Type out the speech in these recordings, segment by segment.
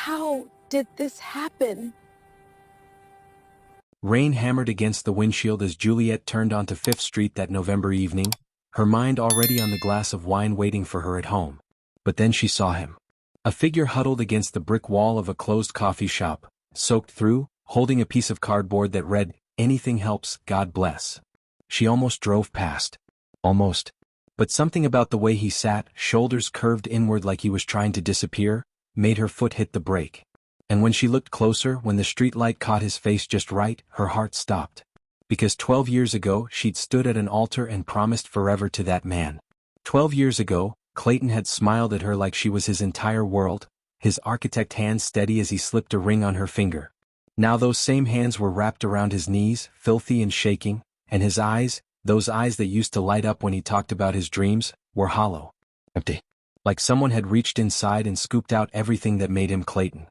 How did this happen? Rain hammered against the windshield as Juliet turned onto Fifth Street that November evening, her mind already on the glass of wine waiting for her at home. But then she saw him. A figure huddled against the brick wall of a closed coffee shop, soaked through, holding a piece of cardboard that read, "Anything helps, God bless." She almost drove past. Almost. But something about the way he sat, shoulders curved inward like he was trying to disappear, made her foot hit the brake. And when she looked closer, when the streetlight caught his face just right, her heart stopped. Because 12 years ago she'd stood at an altar and promised forever to that man. 12 years ago, Clayton had smiled at her like she was his entire world, his architect hands steady as he slipped a ring on her finger. Now those same hands were wrapped around his knees, filthy and shaking, and his eyes, those eyes that used to light up when he talked about his dreams, were hollow. Empty. Like someone had reached inside and scooped out everything that made him Clayton.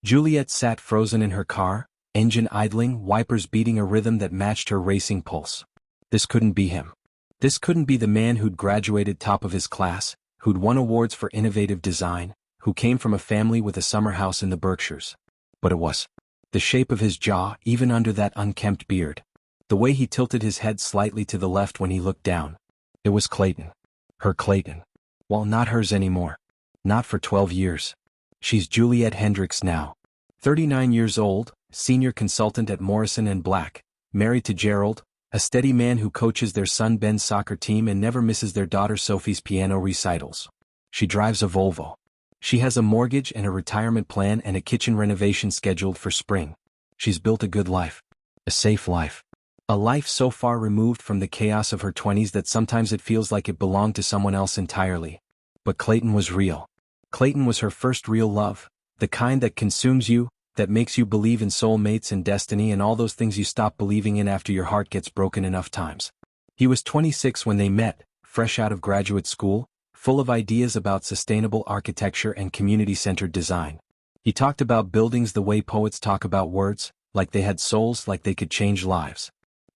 Juliet sat frozen in her car, engine idling, wipers beating a rhythm that matched her racing pulse. This couldn't be him. This couldn't be the man who'd graduated top of his class, who'd won awards for innovative design, who came from a family with a summer house in the Berkshires. But it was. The shape of his jaw, even under that unkempt beard. The way he tilted his head slightly to the left when he looked down. It was Clayton. Her Clayton. Well, not hers anymore. Not for 12 years. She's Juliet Hendricks now. 39 years old, senior consultant at Morrison & Black, married to Gerald, a steady man who coaches their son Ben's soccer team and never misses their daughter Sophie's piano recitals. She drives a Volvo. She has a mortgage and a retirement plan and a kitchen renovation scheduled for spring. She's built a good life. A safe life. A life so far removed from the chaos of her 20s that sometimes it feels like it belonged to someone else entirely. But Clayton was real. Clayton was her first real love, the kind that consumes you, that makes you believe in soulmates and destiny and all those things you stop believing in after your heart gets broken enough times. He was 26 when they met, fresh out of graduate school, full of ideas about sustainable architecture and community-centered design. He talked about buildings the way poets talk about words, like they had souls, like they could change lives.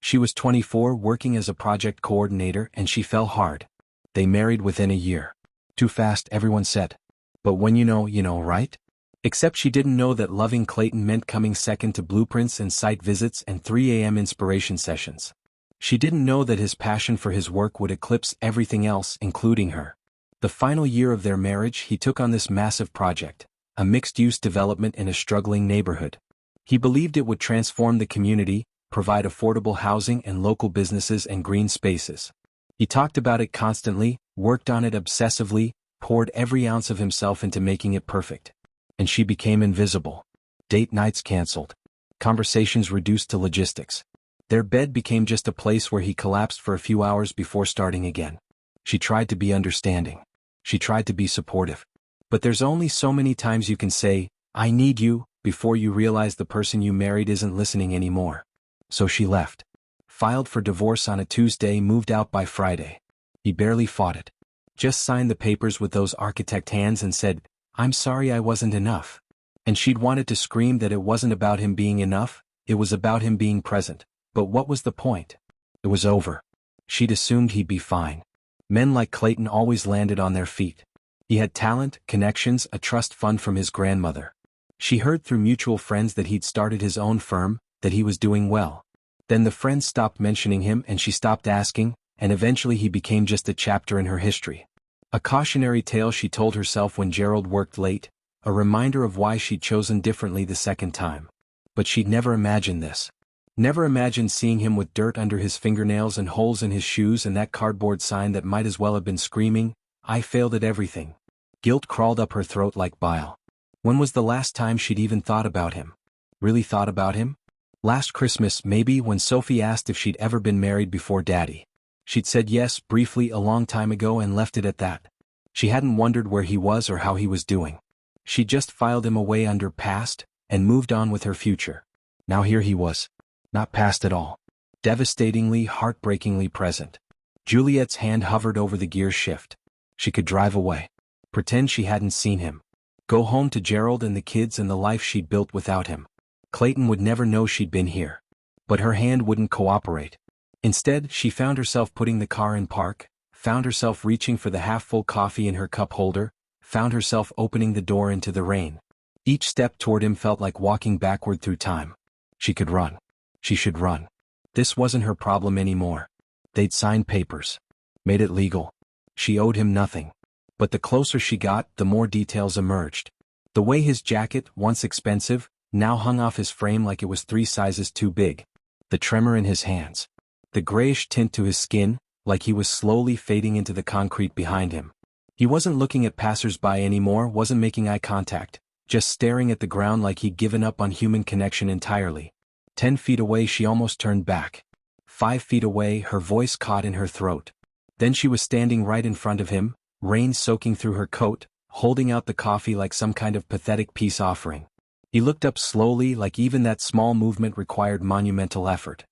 She was 24, working as a project coordinator, and she fell hard. They married within a year. Too fast, everyone said. But when you know, right? Except she didn't know that loving Clayton meant coming second to blueprints and site visits and 3 a.m. inspiration sessions. She didn't know that his passion for his work would eclipse everything else, including her. The final year of their marriage, he took on this massive project, a mixed-use development in a struggling neighborhood. He believed it would transform the community, provide affordable housing and local businesses and green spaces. He talked about it constantly, worked on it obsessively, poured every ounce of himself into making it perfect. And she became invisible. Date nights canceled. Conversations reduced to logistics. Their bed became just a place where he collapsed for a few hours before starting again. She tried to be understanding. She tried to be supportive. But there's only so many times you can say, "I need you," before you realize the person you married isn't listening anymore. So she left. Filed for divorce on a Tuesday, moved out by Friday. He barely fought it. Just signed the papers with those architect hands and said, "I'm sorry I wasn't enough." And she'd wanted to scream that it wasn't about him being enough, it was about him being present. But what was the point? It was over. She'd assumed he'd be fine. Men like Clayton always landed on their feet. He had talent, connections, a trust fund from his grandmother. She heard through mutual friends that he'd started his own firm, that he was doing well. Then the friends stopped mentioning him and she stopped asking, and eventually he became just a chapter in her history. A cautionary tale she told herself when Gerald worked late, a reminder of why she'd chosen differently the second time. But she'd never imagined this. Never imagined seeing him with dirt under his fingernails and holes in his shoes and that cardboard sign that might as well have been screaming, "I failed at everything." Guilt crawled up her throat like bile. When was the last time she'd even thought about him? Really thought about him? Last Christmas, maybe, when Sophie asked if she'd ever been married before Daddy. She'd said yes briefly a long time ago and left it at that. She hadn't wondered where he was or how he was doing. She just filed him away under past and moved on with her future. Now here he was. Not past at all. Devastatingly, heartbreakingly present. Juliet's hand hovered over the gear shift. She could drive away. Pretend she hadn't seen him. Go home to Gerald and the kids and the life she'd built without him. Clayton would never know she'd been here. But her hand wouldn't cooperate. Instead, she found herself putting the car in park, found herself reaching for the half-full coffee in her cup holder, found herself opening the door into the rain. Each step toward him felt like walking backward through time. She could run. She should run. This wasn't her problem anymore. They'd signed papers. Made it legal. She owed him nothing. But the closer she got, the more details emerged. The way his jacket, once expensive, now hung off his frame like it was 3 sizes too big. The tremor in his hands. The grayish tint to his skin, like he was slowly fading into the concrete behind him. He wasn't looking at passers-by anymore, wasn't making eye contact, just staring at the ground like he'd given up on human connection entirely. 10 feet away she almost turned back. 5 feet away her voice caught in her throat. Then she was standing right in front of him, rain soaking through her coat, holding out the coffee like some kind of pathetic peace offering. He looked up slowly, like even that small movement required monumental effort.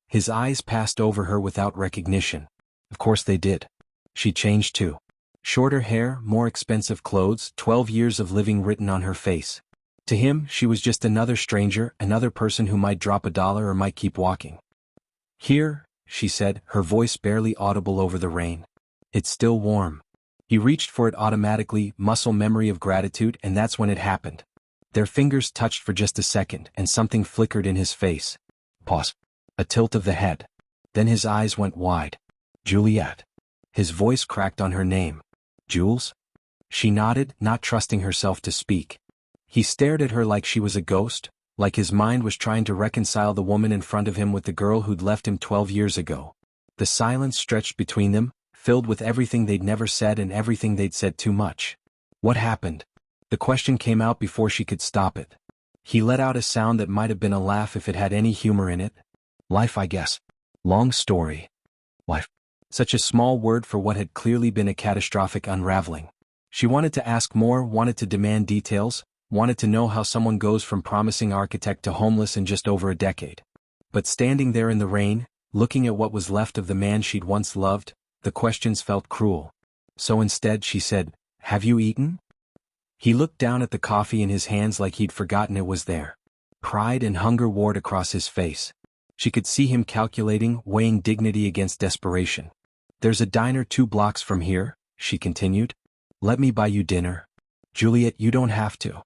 His eyes passed over her without recognition. Of course they did. She changed too. Shorter hair, more expensive clothes, 12 years of living written on her face. To him, she was just another stranger, another person who might drop $1 or might keep walking. "Here," she said, her voice barely audible over the rain. "It's still warm." He reached for it automatically, muscle memory of gratitude, and that's when it happened. Their fingers touched for just a second, and something flickered in his face. Pause. A tilt of the head. Then his eyes went wide. "Juliet." His voice cracked on her name. "Jules?" She nodded, not trusting herself to speak. He stared at her like she was a ghost, like his mind was trying to reconcile the woman in front of him with the girl who'd left him 12 years ago. The silence stretched between them, filled with everything they'd never said and everything they'd said too much. What happened? The question came out before she could stop it. He let out a sound that might have been a laugh if it had any humor in it. "Life, I guess. Long story. Life." Such a small word for what had clearly been a catastrophic unraveling. She wanted to ask more, wanted to demand details, wanted to know how someone goes from promising architect to homeless in just over a decade. But standing there in the rain, looking at what was left of the man she'd once loved, the questions felt cruel. So instead she said, "Have you eaten?" He looked down at the coffee in his hands like he'd forgotten it was there. Pride and hunger warred across his face. She could see him calculating, weighing dignity against desperation. "There's a diner 2 blocks from here," she continued. "Let me buy you dinner." "Juliet, you don't have to."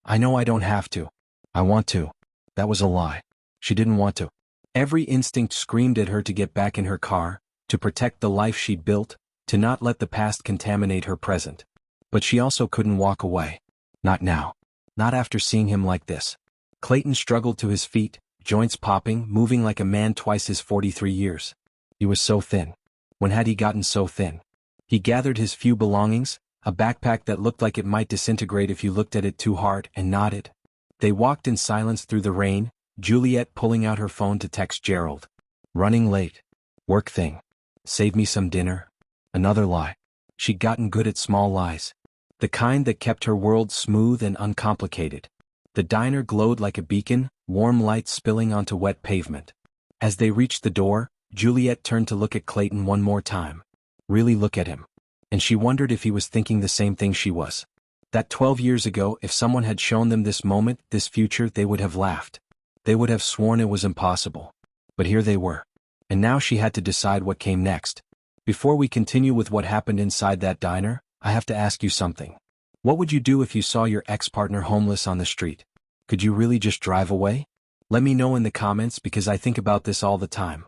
"I know I don't have to. I want to." That was a lie. She didn't want to. Every instinct screamed at her to get back in her car, to protect the life she'd built, to not let the past contaminate her present. But she also couldn't walk away. Not now. Not after seeing him like this. Clayton struggled to his feet, joints popping, moving like a man twice his 43 years. He was so thin. When had he gotten so thin? He gathered his few belongings, a backpack that looked like it might disintegrate if you looked at it too hard, and nodded. They walked in silence through the rain, Juliet pulling out her phone to text Gerald. "Running late. Work thing. Save me some dinner." Another lie. She'd gotten good at small lies. The kind that kept her world smooth and uncomplicated. The diner glowed like a beacon, warm light spilling onto wet pavement. As they reached the door, Juliet turned to look at Clayton one more time. Really look at him. And she wondered if he was thinking the same thing she was. That 12 years ago, if someone had shown them this moment, this future, they would have laughed. They would have sworn it was impossible. But here they were. And now she had to decide what came next. Before we continue with what happened inside that diner, I have to ask you something. What would you do if you saw your ex-partner homeless on the street? Could you really just drive away? Let me know in the comments because I think about this all the time.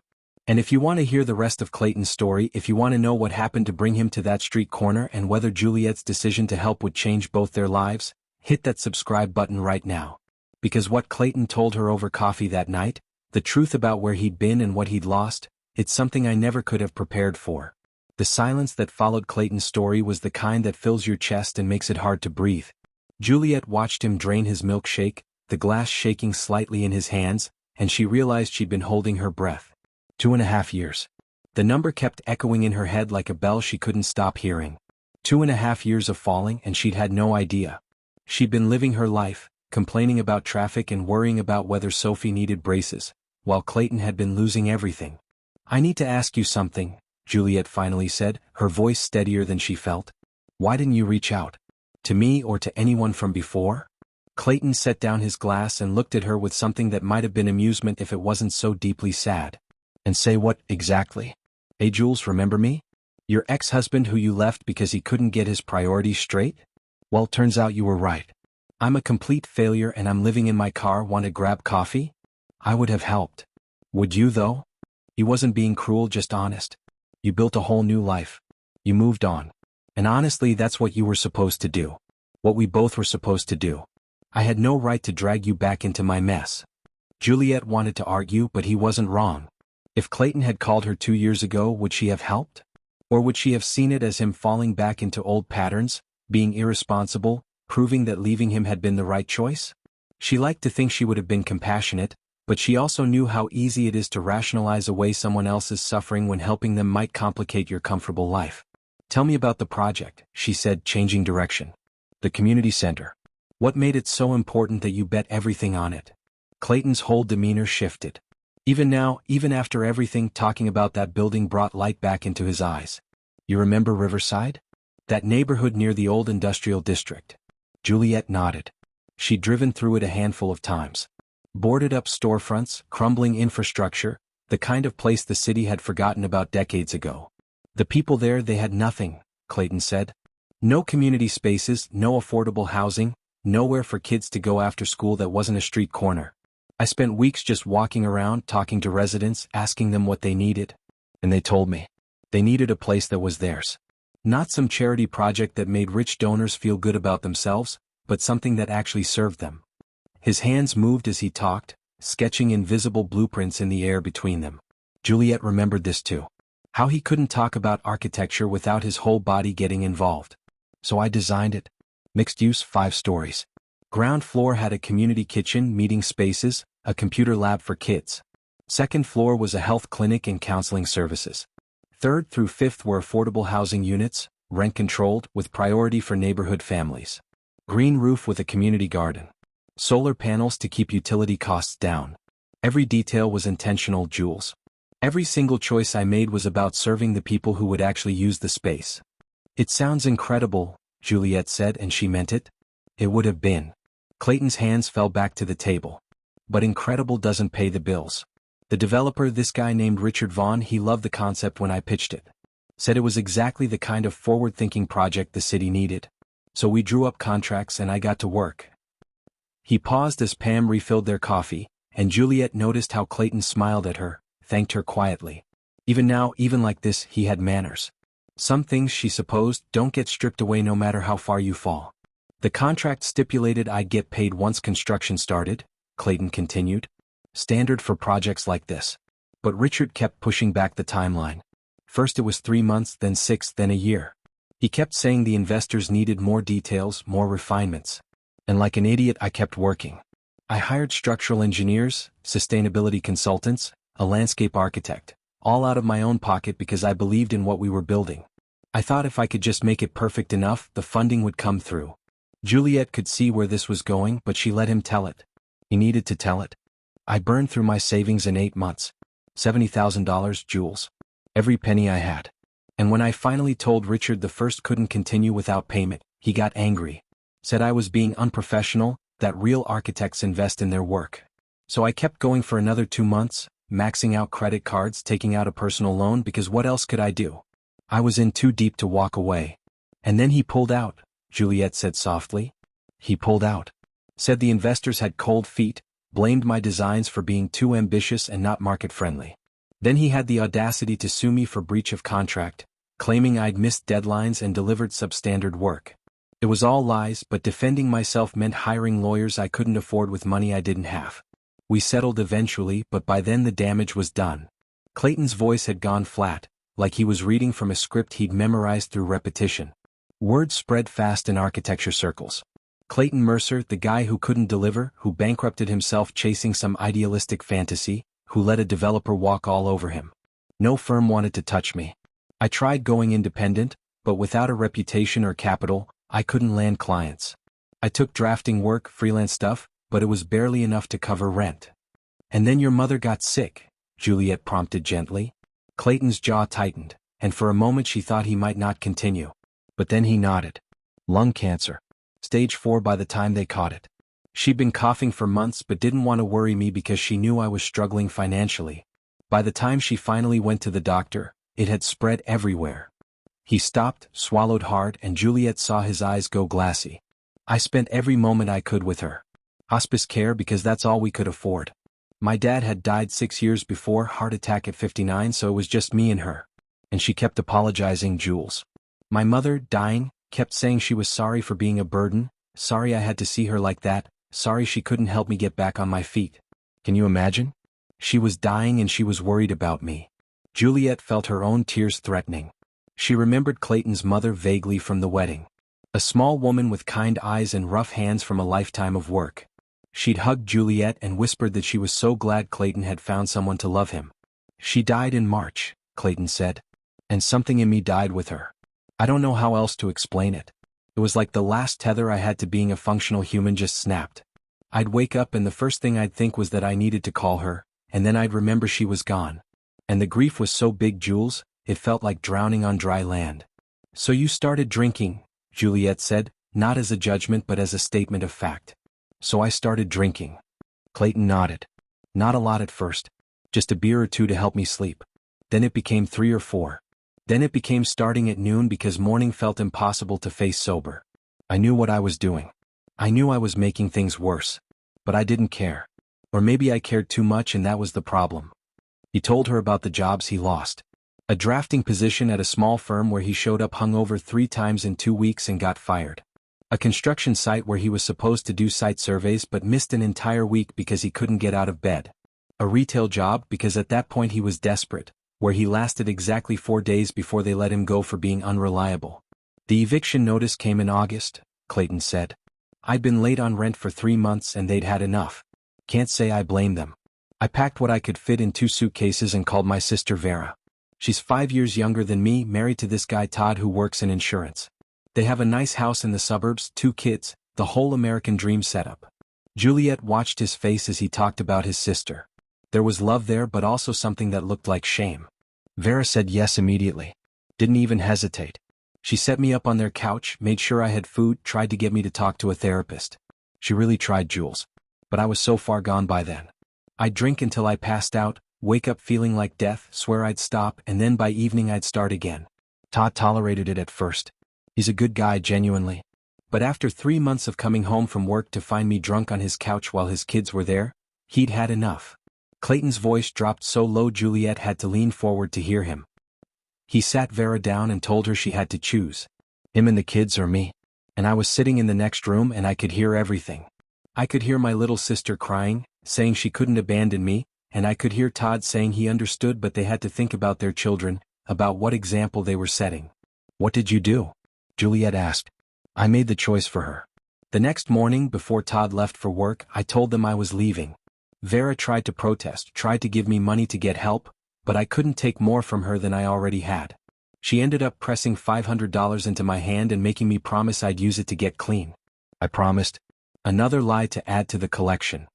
And if you want to hear the rest of Clayton's story, if you want to know what happened to bring him to that street corner and whether Juliet's decision to help would change both their lives, hit that subscribe button right now. Because what Clayton told her over coffee that night, the truth about where he'd been and what he'd lost, it's something I never could have prepared for. The silence that followed Clayton's story was the kind that fills your chest and makes it hard to breathe. Juliet watched him drain his milkshake, the glass shaking slightly in his hands, and she realized she'd been holding her breath. 2.5 years. The number kept echoing in her head like a bell she couldn't stop hearing. 2.5 years of falling and she'd had no idea. She'd been living her life, complaining about traffic and worrying about whether Sophie needed braces, while Clayton had been losing everything. "I need to ask you something," Juliet finally said, her voice steadier than she felt. "Why didn't you reach out? To me or to anyone from before?" Clayton set down his glass and looked at her with something that might have been amusement if it wasn't so deeply sad. "And say what, exactly?" "Hey Jules, remember me? Your ex-husband who you left because he couldn't get his priorities straight? Well, turns out you were right. I'm a complete failure and I'm living in my car. Want to grab coffee? I would have helped. Would you though? He wasn't being cruel, just honest. You built a whole new life. You moved on. And honestly, that's what you were supposed to do. What we both were supposed to do. I had no right to drag you back into my mess. Juliet wanted to argue, but he wasn't wrong. If Clayton had called her 2 years ago, would she have helped? Or would she have seen it as him falling back into old patterns, being irresponsible, proving that leaving him had been the right choice? She liked to think she would have been compassionate, but she also knew how easy it is to rationalize away someone else's suffering when helping them might complicate your comfortable life. Tell me about the project, she said, changing direction. The community center. What made it so important that you bet everything on it? Clayton's whole demeanor shifted. Even now, even after everything, talking about that building brought light back into his eyes. You remember Riverside? That neighborhood near the old industrial district. Juliet nodded. She'd driven through it a handful of times. Boarded up storefronts, crumbling infrastructure, the kind of place the city had forgotten about decades ago. The people there, they had nothing, Clayton said. No community spaces, no affordable housing, nowhere for kids to go after school that wasn't a street corner. I spent weeks just walking around, talking to residents, asking them what they needed. And they told me. They needed a place that was theirs. Not some charity project that made rich donors feel good about themselves, but something that actually served them. His hands moved as he talked, sketching invisible blueprints in the air between them. Juliet remembered this too. How he couldn't talk about architecture without his whole body getting involved. So I designed it. Mixed use, 5 stories. Ground floor had a community kitchen, meeting spaces, a computer lab for kids. Second floor was a health clinic and counseling services. 3rd through 5th were affordable housing units, rent-controlled, with priority for neighborhood families. Green roof with a community garden. Solar panels to keep utility costs down. Every detail was intentional, Jules. Every single choice I made was about serving the people who would actually use the space. It sounds incredible, Juliet said, and she meant it. It would have been. Clayton's hands fell back to the table. But incredible doesn't pay the bills. The developer, this guy named Richard Vaughn, he loved the concept when I pitched it. Said it was exactly the kind of forward-thinking project the city needed. So we drew up contracts and I got to work. He paused as Pam refilled their coffee, and Juliet noticed how Clayton smiled at her, thanked her quietly. Even now, even like this, he had manners. Some things, she supposed, don't get stripped away no matter how far you fall. The contract stipulated I'd get paid once construction started, Clayton continued. Standard for projects like this. But Richard kept pushing back the timeline. First it was 3 months, then 6, then a year. He kept saying the investors needed more details, more refinements. And like an idiot, I kept working. I hired structural engineers, sustainability consultants, a landscape architect, all out of my own pocket because I believed in what we were building. I thought if I could just make it perfect enough, the funding would come through. Juliet could see where this was going, but she let him tell it. He needed to tell it. I burned through my savings in 8 months. $70,000, Jules. Every penny I had. And when I finally told Richard the first couldn't continue without payment, he got angry. Said I was being unprofessional, that real architects invest in their work. So I kept going for another 2 months, maxing out credit cards, taking out a personal loan, because what else could I do? I was in too deep to walk away. And then he pulled out, Juliet said softly. He pulled out. Said the investors had cold feet, blamed my designs for being too ambitious and not market-friendly. Then he had the audacity to sue me for breach of contract, claiming I'd missed deadlines and delivered substandard work. It was all lies, but defending myself meant hiring lawyers I couldn't afford with money I didn't have. We settled eventually, but by then the damage was done. Clayton's voice had gone flat, like he was reading from a script he'd memorized through repetition. Word spread fast in architecture circles. Clayton Mercer, the guy who couldn't deliver, who bankrupted himself chasing some idealistic fantasy, who let a developer walk all over him. No firm wanted to touch me. I tried going independent, but without a reputation or capital, I couldn't land clients. I took drafting work, freelance stuff, but it was barely enough to cover rent. And then your mother got sick, Juliet prompted gently. Clayton's jaw tightened, and for a moment she thought he might not continue. But then he nodded. Lung cancer. Stage 4 by the time they caught it. She'd been coughing for months but didn't want to worry me because she knew I was struggling financially. By the time she finally went to the doctor, it had spread everywhere. He stopped, swallowed hard, and Juliet saw his eyes go glassy. I spent every moment I could with her. Hospice care because that's all we could afford. My dad had died 6 years before, heart attack at 59, so it was just me and her. And she kept apologizing, Jules. My mother, dying, kept saying she was sorry for being a burden, sorry I had to see her like that, sorry she couldn't help me get back on my feet. Can you imagine? She was dying and she was worried about me. Juliet felt her own tears threatening. She remembered Clayton's mother vaguely from the wedding. A small woman with kind eyes and rough hands from a lifetime of work. She'd hugged Juliet and whispered that she was so glad Clayton had found someone to love him. She died in March, Clayton said. And something in me died with her. I don't know how else to explain it. It was like the last tether I had to being a functional human just snapped. I'd wake up and the first thing I'd think was that I needed to call her, and then I'd remember she was gone. And the grief was so big, Jules, it felt like drowning on dry land. So you started drinking, Juliet said, not as a judgment but as a statement of fact. So I started drinking. Clayton nodded. Not a lot at first. Just a beer or two to help me sleep. Then it became 3 or 4. Then it became starting at noon because morning felt impossible to face sober. I knew what I was doing. I knew I was making things worse. But I didn't care. Or maybe I cared too much and that was the problem. He told her about the jobs he lost. A drafting position at a small firm where he showed up hungover 3 times in 2 weeks and got fired. A construction site where he was supposed to do site surveys but missed an entire week because he couldn't get out of bed. A retail job because at that point he was desperate, where he lasted exactly 4 days before they let him go for being unreliable. The eviction notice came in August, Clayton said. I'd been late on rent for 3 months and they'd had enough. Can't say I blame them. I packed what I could fit in 2 suitcases and called my sister Vera. She's 5 years younger than me, married to this guy Todd who works in insurance. They have a nice house in the suburbs, 2 kids, the whole American dream setup. Juliet watched his face as he talked about his sister. There was love there but also something that looked like shame. Vera said yes immediately. Didn't even hesitate. She set me up on their couch, made sure I had food, tried to get me to talk to a therapist. She really tried, Jules. But I was so far gone by then. I'd drink until I passed out, wake up feeling like death, swear I'd stop, and then by evening I'd start again. Todd tolerated it at first. He's a good guy, genuinely. But after 3 months of coming home from work to find me drunk on his couch while his kids were there, he'd had enough. Clayton's voice dropped so low Juliet had to lean forward to hear him. He sat Vera down and told her she had to choose. Him and the kids or me. And I was sitting in the next room and I could hear everything. I could hear my little sister crying, saying she couldn't abandon me, and I could hear Todd saying he understood but they had to think about their children, about what example they were setting. What did you do? Juliet asked. I made the choice for her. The next morning before Todd left for work, I told them I was leaving. Vera tried to protest, tried to give me money to get help, but I couldn't take more from her than I already had. She ended up pressing $500 into my hand and making me promise I'd use it to get clean. I promised. Another lie to add to the collection.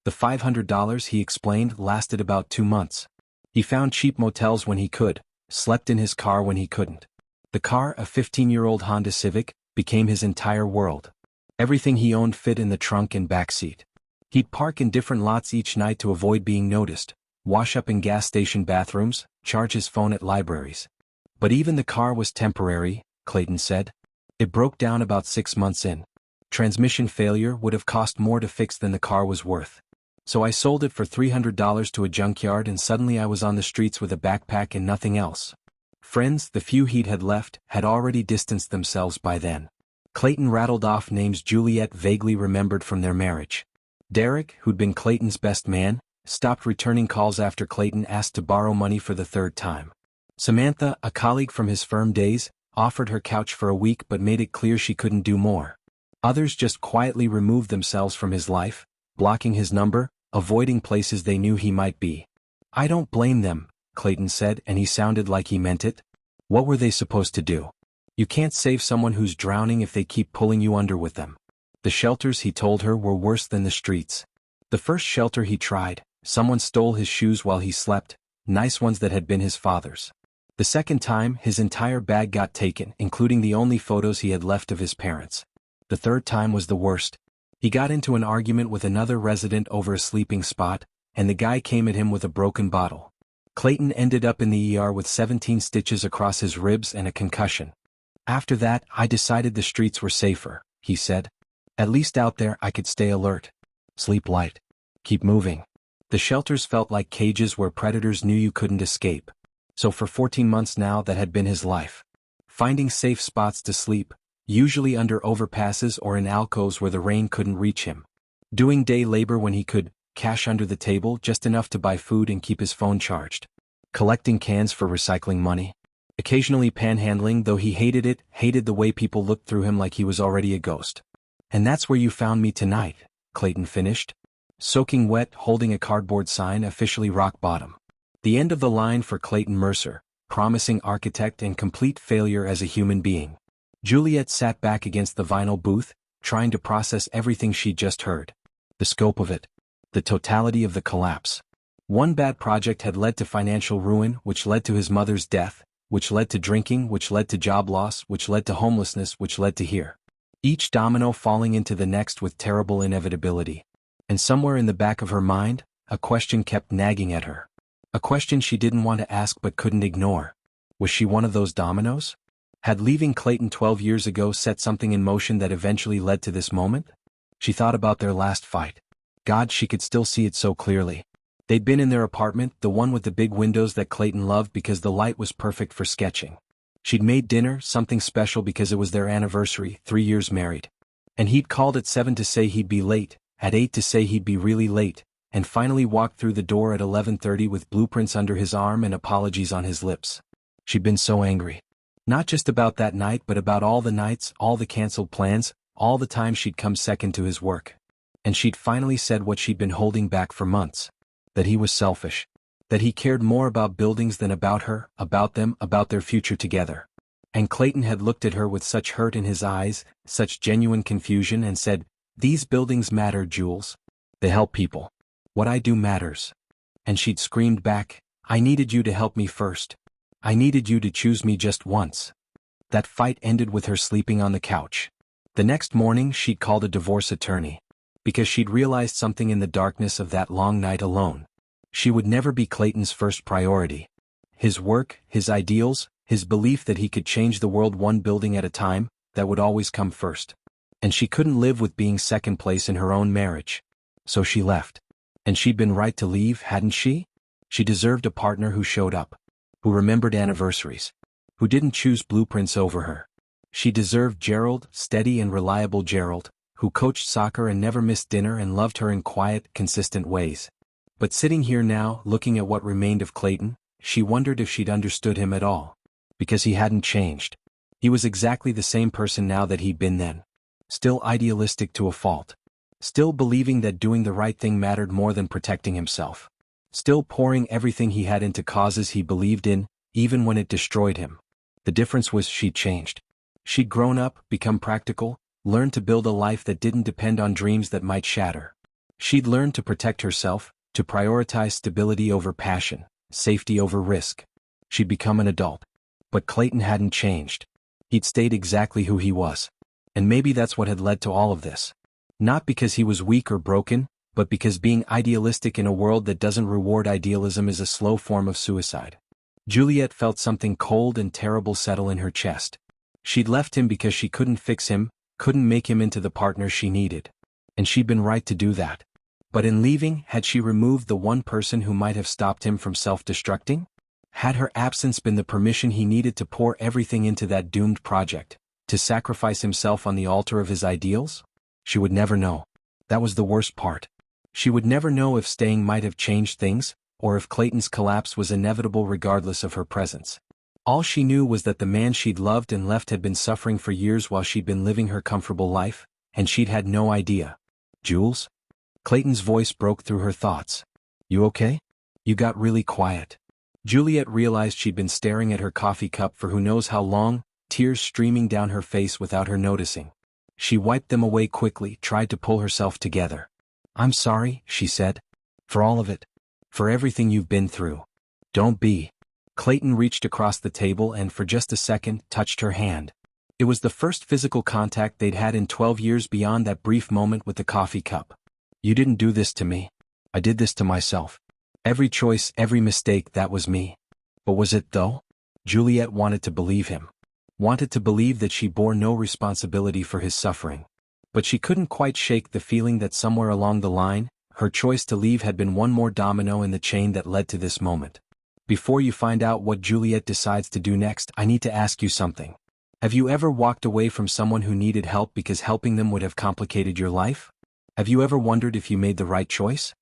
The $500, he explained, lasted about 2 months. He found cheap motels when he could, slept in his car when he couldn't. The car, a 15-year-old Honda Civic, became his entire world. Everything he owned fit in the trunk and back seat. He'd park in different lots each night to avoid being noticed, wash up in gas station bathrooms, charge his phone at libraries. But even the car was temporary, Clayton said. It broke down about 6 months in. Transmission failure would have cost more to fix than the car was worth. So I sold it for $300 to a junkyard and suddenly I was on the streets with a backpack and nothing else. Friends, the few he'd had left, had already distanced themselves by then. Clayton rattled off names Juliet vaguely remembered from their marriage. Derek, who'd been Clayton's best man, stopped returning calls after Clayton asked to borrow money for the 3rd time. Samantha, a colleague from his firm days, offered her couch for a week but made it clear she couldn't do more. Others just quietly removed themselves from his life, blocking his number, avoiding places they knew he might be. I don't blame them, Clayton said, and he sounded like he meant it. What were they supposed to do? You can't save someone who's drowning if they keep pulling you under with them. The shelters, he told her, were worse than the streets. The first shelter he tried, someone stole his shoes while he slept, nice ones that had been his father's. The second time, his entire bag got taken, including the only photos he had left of his parents. The third time was the worst. He got into an argument with another resident over a sleeping spot, and the guy came at him with a broken bottle. Clayton ended up in the ER with 17 stitches across his ribs and a concussion. After that, I decided the streets were safer, he said. At least out there I could stay alert. Sleep light. Keep moving. The shelters felt like cages where predators knew you couldn't escape. So for 14 months now that had been his life. Finding safe spots to sleep, usually under overpasses or in alcoves where the rain couldn't reach him. Doing day labor when he could, cash under the table just enough to buy food and keep his phone charged. Collecting cans for recycling money. Occasionally panhandling, though he hated it, hated the way people looked through him like he was already a ghost. "And that's where you found me tonight," Clayton finished. Soaking wet, holding a cardboard sign officially rock bottom. The end of the line for Clayton Mercer, promising architect and complete failure as a human being. Juliet sat back against the vinyl booth, trying to process everything she'd just heard. The scope of it. The totality of the collapse. One bad project had led to financial ruin, which led to his mother's death, which led to drinking, which led to job loss, which led to homelessness, which led to here. Each domino falling into the next with terrible inevitability. And somewhere in the back of her mind, a question kept nagging at her. A question she didn't want to ask but couldn't ignore. Was she one of those dominoes? Had leaving Clayton 12 years ago set something in motion that eventually led to this moment? She thought about their last fight. God, she could still see it so clearly. They'd been in their apartment, the one with the big windows that Clayton loved because the light was perfect for sketching. She'd made dinner, something special because it was their anniversary, 3 years married. And he'd called at 7 to say he'd be late, at 8 to say he'd be really late, and finally walked through the door at 11:30 with blueprints under his arm and apologies on his lips. She'd been so angry. Not just about that night but about all the nights, all the canceled plans, all the time she'd come second to his work. And she'd finally said what she'd been holding back for months. That he was selfish. That he cared more about buildings than about her, about them, about their future together. And Clayton had looked at her with such hurt in his eyes, such genuine confusion, and said, "These buildings matter, Jules. They help people. What I do matters." And she'd screamed back, "I needed you to help me first. I needed you to choose me just once." That fight ended with her sleeping on the couch. The next morning she'd called a divorce attorney. Because she'd realized something in the darkness of that long night alone. She would never be Clayton's first priority. His work, his ideals, his belief that he could change the world one building at a time, that would always come first. And she couldn't live with being second place in her own marriage. So she left. And she'd been right to leave, hadn't she? She deserved a partner who showed up. Who remembered anniversaries. Who didn't choose blueprints over her. She deserved Gerald, steady and reliable Gerald, who coached soccer and never missed dinner and loved her in quiet, consistent ways. But sitting here now, looking at what remained of Clayton, she wondered if she'd understood him at all. Because he hadn't changed. He was exactly the same person now that he'd been then. Still idealistic to a fault. Still believing that doing the right thing mattered more than protecting himself. Still pouring everything he had into causes he believed in, even when it destroyed him. The difference was she'd changed. She'd grown up, become practical, learned to build a life that didn't depend on dreams that might shatter. She'd learned to protect herself, to prioritize stability over passion, safety over risk. She'd become an adult. But Clayton hadn't changed. He'd stayed exactly who he was. And maybe that's what had led to all of this. Not because he was weak or broken, but because being idealistic in a world that doesn't reward idealism is a slow form of suicide. Juliet felt something cold and terrible settle in her chest. She'd left him because she couldn't fix him, couldn't make him into the partner she needed. And she'd been right to do that. But in leaving, had she removed the one person who might have stopped him from self-destructing? Had her absence been the permission he needed to pour everything into that doomed project, to sacrifice himself on the altar of his ideals? She would never know. That was the worst part. She would never know if staying might have changed things, or if Clayton's collapse was inevitable regardless of her presence. All she knew was that the man she'd loved and left had been suffering for years while she'd been living her comfortable life, and she'd had no idea. "Jules?" Clayton's voice broke through her thoughts. "You okay? You got really quiet." Juliet realized she'd been staring at her coffee cup for who knows how long, tears streaming down her face without her noticing. She wiped them away quickly, tried to pull herself together. "I'm sorry," she said. "For all of it. For everything you've been through. Don't be." Clayton reached across the table and for just a second touched her hand. It was the first physical contact they'd had in 12 years beyond that brief moment with the coffee cup. "You didn't do this to me. I did this to myself. Every choice, every mistake, that was me." But was it though? Juliet wanted to believe him. Wanted to believe that she bore no responsibility for his suffering. But she couldn't quite shake the feeling that somewhere along the line, her choice to leave had been one more domino in the chain that led to this moment. Before you find out what Juliet decides to do next, I need to ask you something. Have you ever walked away from someone who needed help because helping them would have complicated your life? Have you ever wondered if you made the right choice?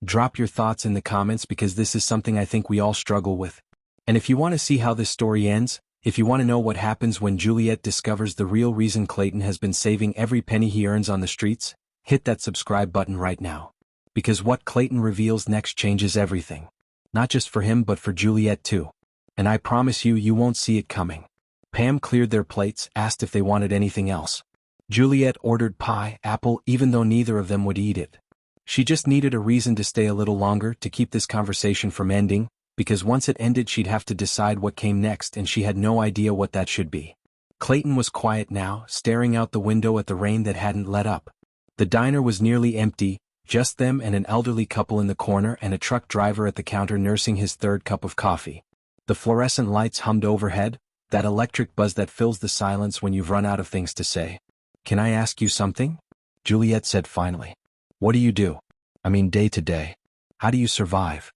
Drop your thoughts in the comments because this is something I think we all struggle with. And if you want to see how this story ends, if you want to know what happens when Juliet discovers the real reason Clayton has been saving every penny he earns on the streets, hit that subscribe button right now. Because what Clayton reveals next changes everything. Not just for him but for Juliet too. And I promise you, you won't see it coming. Pam cleared their plates, asked if they wanted anything else. Juliet ordered pie, apple, even though neither of them would eat it. She just needed a reason to stay a little longer to keep this conversation from ending, because once it ended she'd have to decide what came next and she had no idea what that should be. Clayton was quiet now, staring out the window at the rain that hadn't let up. The diner was nearly empty, just them and an elderly couple in the corner and a truck driver at the counter nursing his third cup of coffee. The fluorescent lights hummed overhead, that electric buzz that fills the silence when you've run out of things to say. "Can I ask you something?" Juliet said finally. "What do you do? I mean day to day. How do you survive?"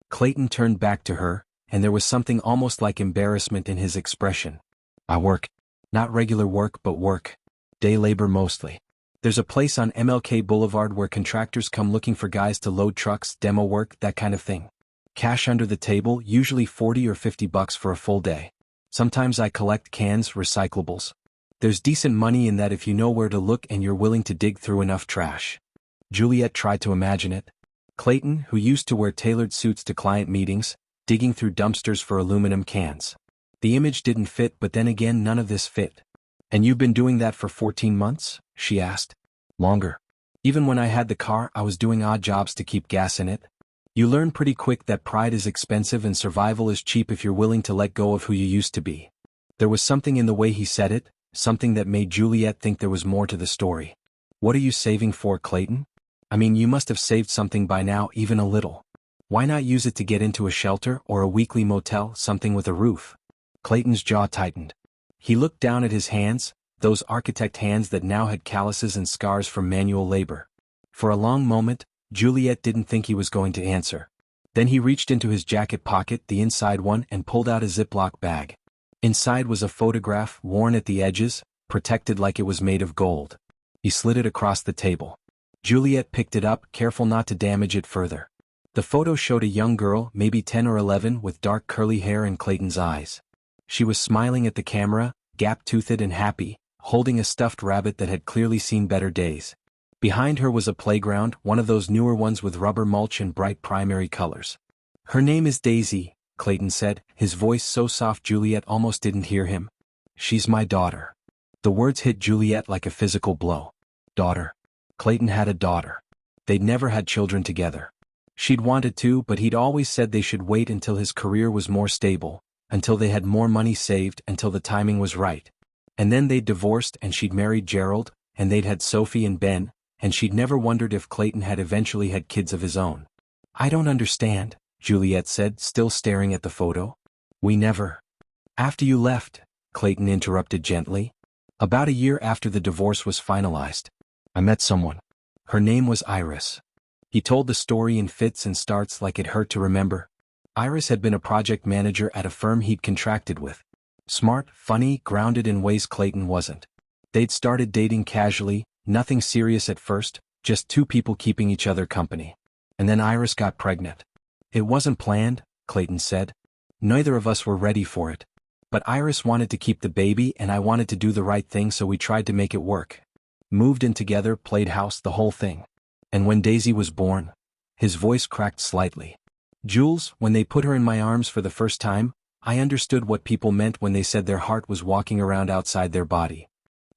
Clayton turned back to her, and there was something almost like embarrassment in his expression. "I work. Not regular work but work. Day labor mostly. There's a place on MLK Boulevard where contractors come looking for guys to load trucks, demo work, that kind of thing. Cash under the table, usually $40 or $50 for a full day. Sometimes I collect cans, recyclables. There's decent money in that if you know where to look and you're willing to dig through enough trash." Juliet tried to imagine it. Clayton, who used to wear tailored suits to client meetings, digging through dumpsters for aluminum cans. The image didn't fit, but then again none of this fit. "And you've been doing that for 14 months? She asked. "Longer. Even when I had the car, I was doing odd jobs to keep gas in it." You learn pretty quick that pride is expensive and survival is cheap if you're willing to let go of who you used to be. There was something in the way he said it, something that made Juliet think there was more to the story. "What are you saving for, Clayton? I mean, you must have saved something by now, even a little. Why not use it to get into a shelter or a weekly motel, something with a roof?" Clayton's jaw tightened. He looked down at his hands, those architect hands that now had calluses and scars from manual labor. For a long moment, Juliet didn't think he was going to answer. Then he reached into his jacket pocket, the inside one, and pulled out a Ziploc bag. Inside was a photograph, worn at the edges, protected like it was made of gold. He slid it across the table. Juliet picked it up, careful not to damage it further. The photo showed a young girl, maybe 10 or 11, with dark curly hair and Clayton's eyes. She was smiling at the camera, gap-toothed and happy, holding a stuffed rabbit that had clearly seen better days. Behind her was a playground, one of those newer ones with rubber mulch and bright primary colors. "Her name is Daisy," Clayton said, his voice so soft Juliet almost didn't hear him. "She's my daughter." The words hit Juliet like a physical blow. Daughter. Clayton had a daughter. They'd never had children together. She'd wanted to, but he'd always said they should wait until his career was more stable, until they had more money saved, until the timing was right. And then they'd divorced and she'd married Gerald, and they'd had Sophie and Ben, and she'd never wondered if Clayton had eventually had kids of his own. "I don't understand," Juliet said, still staring at the photo. "We never." "After you left," Clayton interrupted gently. "About a year after the divorce was finalized. I met someone. Her name was Iris." He told the story in fits and starts like it hurt to remember. Iris had been a project manager at a firm he'd contracted with. Smart, funny, grounded in ways Clayton wasn't. They'd started dating casually, nothing serious at first, just two people keeping each other company. And then Iris got pregnant. "It wasn't planned," Clayton said. "Neither of us were ready for it. But Iris wanted to keep the baby and I wanted to do the right thing, so we tried to make it work. Moved in together, played house, the whole thing. And when Daisy was born," his voice cracked slightly. "Jules, when they put her in my arms for the first time, I understood what people meant when they said their heart was walking around outside their body."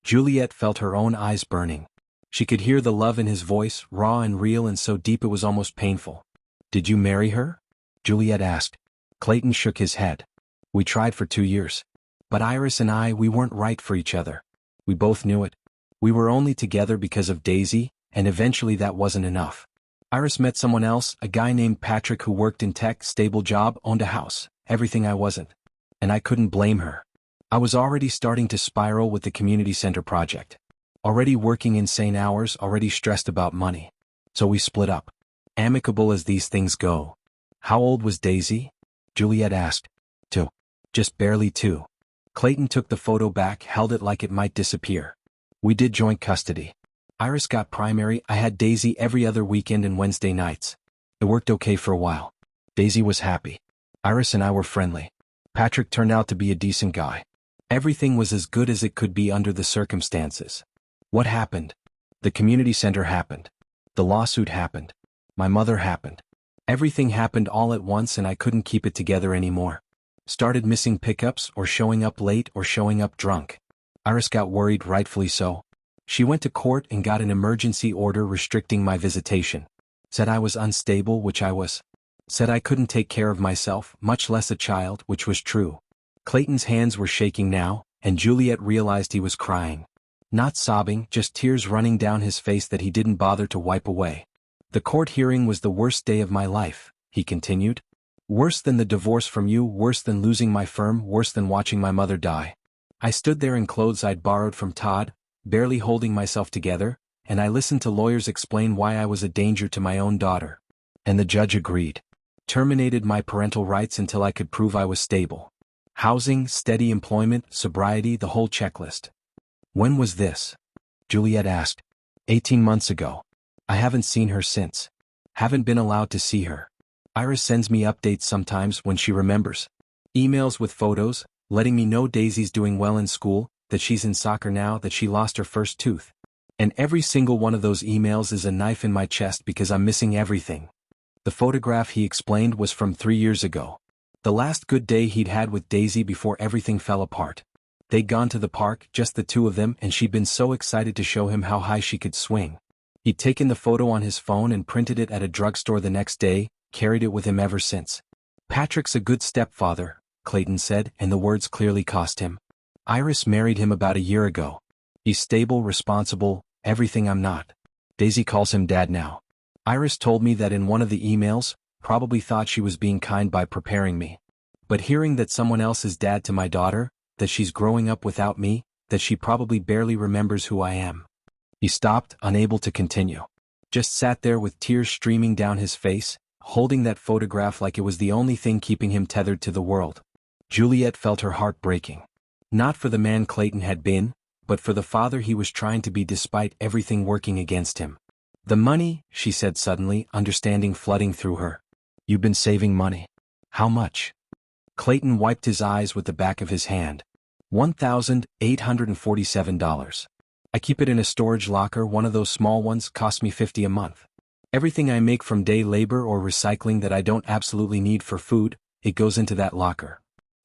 Juliet felt her own eyes burning. She could hear the love in his voice, raw and real and so deep it was almost painful. "Did you marry her?" Juliet asked. Clayton shook his head. "We tried for 2 years. But Iris and I, we weren't right for each other. We both knew it. We were only together because of Daisy, and eventually that wasn't enough. Iris met someone else, a guy named Patrick who worked in tech, stable job, owned a house, everything I wasn't. And I couldn't blame her. I was already starting to spiral with the community center project. Already working insane hours, already stressed about money. So we split up. Amicable as these things go. How old was Daisy? Juliet asked. 2. Just barely 2. Clayton took the photo back, held it like it might disappear. We did joint custody. Iris got primary, I had Daisy every other weekend and Wednesday nights. It worked okay for a while. Daisy was happy. Iris and I were friendly. Patrick turned out to be a decent guy. Everything was as good as it could be under the circumstances. What happened? The community center happened. The lawsuit happened. My mother happened. Everything happened all at once and I couldn't keep it together anymore. Started missing pickups or showing up late or showing up drunk. Iris got worried, rightfully so. She went to court and got an emergency order restricting my visitation. Said I was unstable, which I was. Said I couldn't take care of myself, much less a child, which was true. Clayton's hands were shaking now, and Juliet realized he was crying. Not sobbing, just tears running down his face that he didn't bother to wipe away. The court hearing was the worst day of my life, he continued. Worse than the divorce from you, worse than losing my firm, worse than watching my mother die. I stood there in clothes I'd borrowed from Todd, barely holding myself together, and I listened to lawyers explain why I was a danger to my own daughter. And the judge agreed. Terminated my parental rights until I could prove I was stable. Housing, steady employment, sobriety, the whole checklist. When was this? Juliet asked. 18 months ago. I haven't seen her since. Haven't been allowed to see her. Iris sends me updates sometimes when she remembers. Emails with photos, letting me know Daisy's doing well in school, that she's in soccer now, that she lost her first tooth. And every single one of those emails is a knife in my chest because I'm missing everything. The photograph, he explained, was from 3 years ago. The last good day he'd had with Daisy before everything fell apart. They'd gone to the park, just the two of them, and she'd been so excited to show him how high she could swing. He'd taken the photo on his phone and printed it at a drugstore the next day, carried it with him ever since. Patrick's a good stepfather, Clayton said, and the words clearly cost him. Iris married him about a year ago. He's stable, responsible, everything I'm not. Daisy calls him dad now. Iris told me that in one of the emails, probably thought she was being kind by preparing me. But hearing that someone else is dad to my daughter, that she's growing up without me, that she probably barely remembers who I am. He stopped, unable to continue. Just sat there with tears streaming down his face, holding that photograph like it was the only thing keeping him tethered to the world. Juliet felt her heart breaking. Not for the man Clayton had been, but for the father he was trying to be despite everything working against him. The money, she said suddenly, understanding flooding through her. You've been saving money. How much? Clayton wiped his eyes with the back of his hand. $1,847. I keep it in a storage locker, one of those small ones, costs me $50 a month. Everything I make from day labor or recycling that I don't absolutely need for food, it goes into that locker.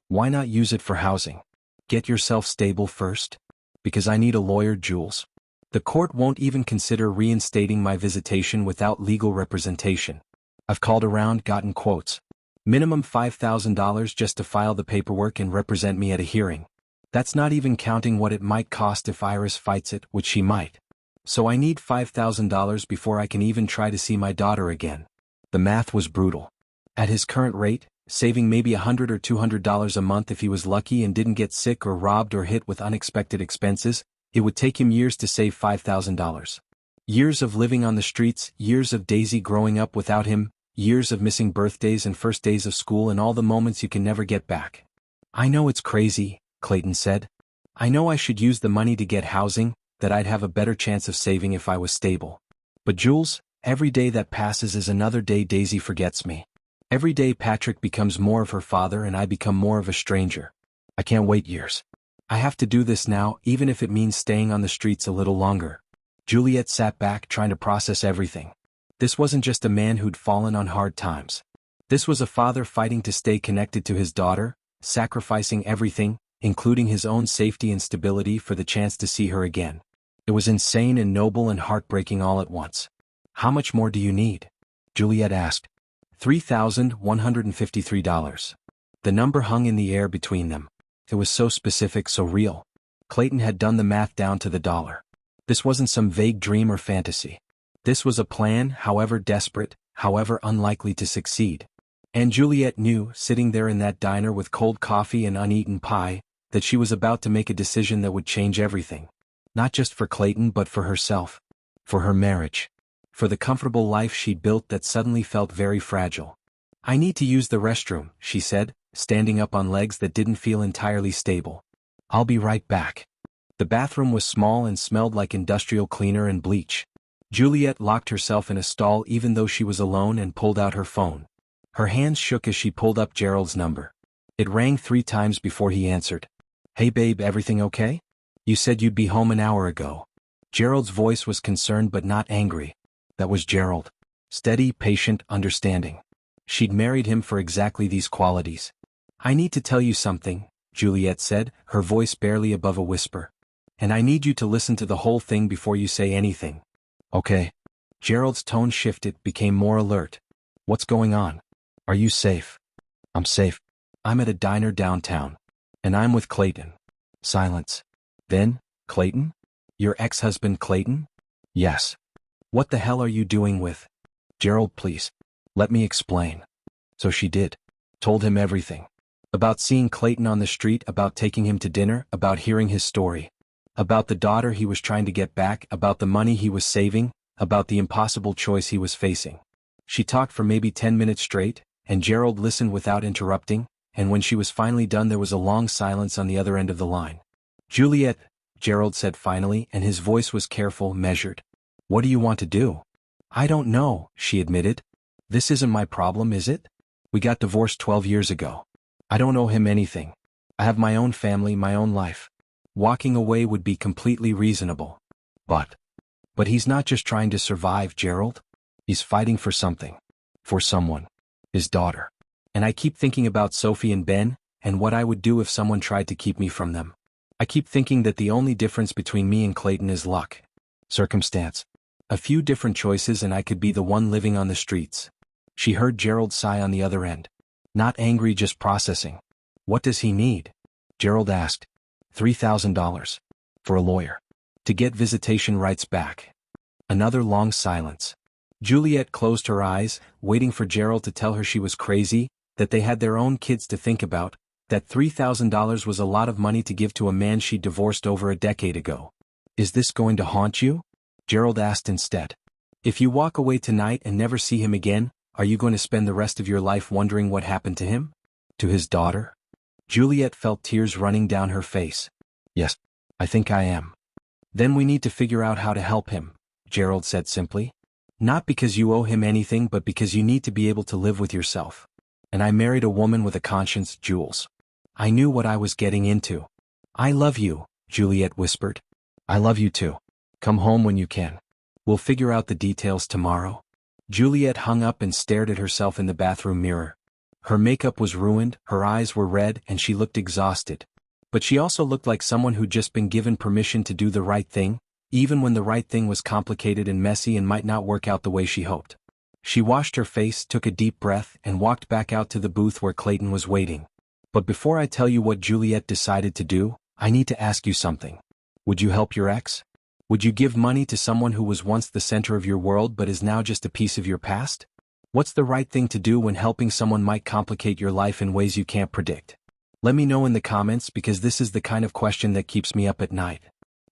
Why not use it for housing? Get yourself stable first? Because I need a lawyer, Jules. The court won't even consider reinstating my visitation without legal representation. I've called around, gotten quotes. Minimum $5,000 just to file the paperwork and represent me at a hearing. That's not even counting what it might cost if Iris fights it, which she might. So I need $5,000 before I can even try to see my daughter again. The math was brutal. At his current rate, saving maybe $100 or $200 a month if he was lucky and didn't get sick or robbed or hit with unexpected expenses, it would take him years to save $5,000. Years of living on the streets, years of Daisy growing up without him, years of missing birthdays and first days of school and all the moments you can never get back. I know it's crazy, Clayton said. I know I should use the money to get housing, that I'd have a better chance of saving if I was stable. But Jules, every day that passes is another day Daisy forgets me. Every day Patrick becomes more of her father and I become more of a stranger. I can't wait years. I have to do this now, even if it means staying on the streets a little longer. Juliet sat back trying to process everything. This wasn't just a man who'd fallen on hard times. This was a father fighting to stay connected to his daughter, sacrificing everything, including his own safety and stability for the chance to see her again. It was insane and noble and heartbreaking all at once. How much more do you need? Juliet asked. $3,153. The number hung in the air between them. It was so specific, so real. Clayton had done the math down to the dollar. This wasn't some vague dream or fantasy. This was a plan, however desperate, however unlikely to succeed. And Juliet knew, sitting there in that diner with cold coffee and uneaten pie, that she was about to make a decision that would change everything. Not just for Clayton but for herself. For her marriage. For the comfortable life she'd built that suddenly felt very fragile. "I need to use the restroom," she said, standing up on legs that didn't feel entirely stable. "I'll be right back." The bathroom was small and smelled like industrial cleaner and bleach. Juliet locked herself in a stall even though she was alone and pulled out her phone. Her hands shook as she pulled up Gerald's number. It rang 3 times before he answered. "Hey babe, everything okay? You said you'd be home an hour ago." Gerald's voice was concerned but not angry. That was Gerald. Steady, patient, understanding. She'd married him for exactly these qualities. "I need to tell you something," Juliet said, her voice barely above a whisper. "And I need you to listen to the whole thing before you say anything." "Okay." Gerald's tone shifted, became more alert. "What's going on? Are you safe?" "I'm safe. I'm at a diner downtown. And I'm with Clayton." Silence. Then, "Clayton? Your ex-husband Clayton?" "Yes." "What the hell are you doing with?" "Gerald, please. Let me explain." So she did. Told him everything. About seeing Clayton on the street, about taking him to dinner, about hearing his story. About the daughter he was trying to get back, about the money he was saving, about the impossible choice he was facing. She talked for maybe 10 minutes straight, and Gerald listened without interrupting, and when she was finally done there was a long silence on the other end of the line. "Juliet," Gerald said finally, and his voice was careful, measured. "What do you want to do?" "I don't know," she admitted. "This isn't my problem, is it? We got divorced 12 years ago. I don't owe him anything. I have my own family, my own life. Walking away would be completely reasonable. But he's not just trying to survive, Gerald. He's fighting for something. For someone. His daughter. And I keep thinking about Sophie and Ben, and what I would do if someone tried to keep me from them. I keep thinking that the only difference between me and Clayton is luck. Circumstance. A few different choices and I could be the one living on the streets." She heard Gerald sigh on the other end. Not angry, just processing. "What does he need?" Gerald asked. $3,000. For a lawyer. To get visitation rights back. Another long silence. Juliet closed her eyes, waiting for Gerald to tell her she was crazy, that they had their own kids to think about, that $3,000 was a lot of money to give to a man she'd divorced over a decade ago. "Is this going to haunt you?" Gerald asked instead. "If you walk away tonight and never see him again, are you going to spend the rest of your life wondering what happened to him? To his daughter?" Juliet felt tears running down her face. "Yes, I think I am." "Then we need to figure out how to help him," Gerald said simply. "Not because you owe him anything but because you need to be able to live with yourself. And I married a woman with a conscience, Jules. I knew what I was getting into." "I love you," Juliet whispered. "I love you too. Come home when you can. We'll figure out the details tomorrow." Juliet hung up and stared at herself in the bathroom mirror. Her makeup was ruined, her eyes were red, and she looked exhausted. But she also looked like someone who'd just been given permission to do the right thing, even when the right thing was complicated and messy and might not work out the way she hoped. She washed her face, took a deep breath, and walked back out to the booth where Clayton was waiting. "But before I tell you what Juliet decided to do, I need to ask you something. Would you help your ex? Would you give money to someone who was once the center of your world but is now just a piece of your past? What's the right thing to do when helping someone might complicate your life in ways you can't predict? Let me know in the comments because this is the kind of question that keeps me up at night.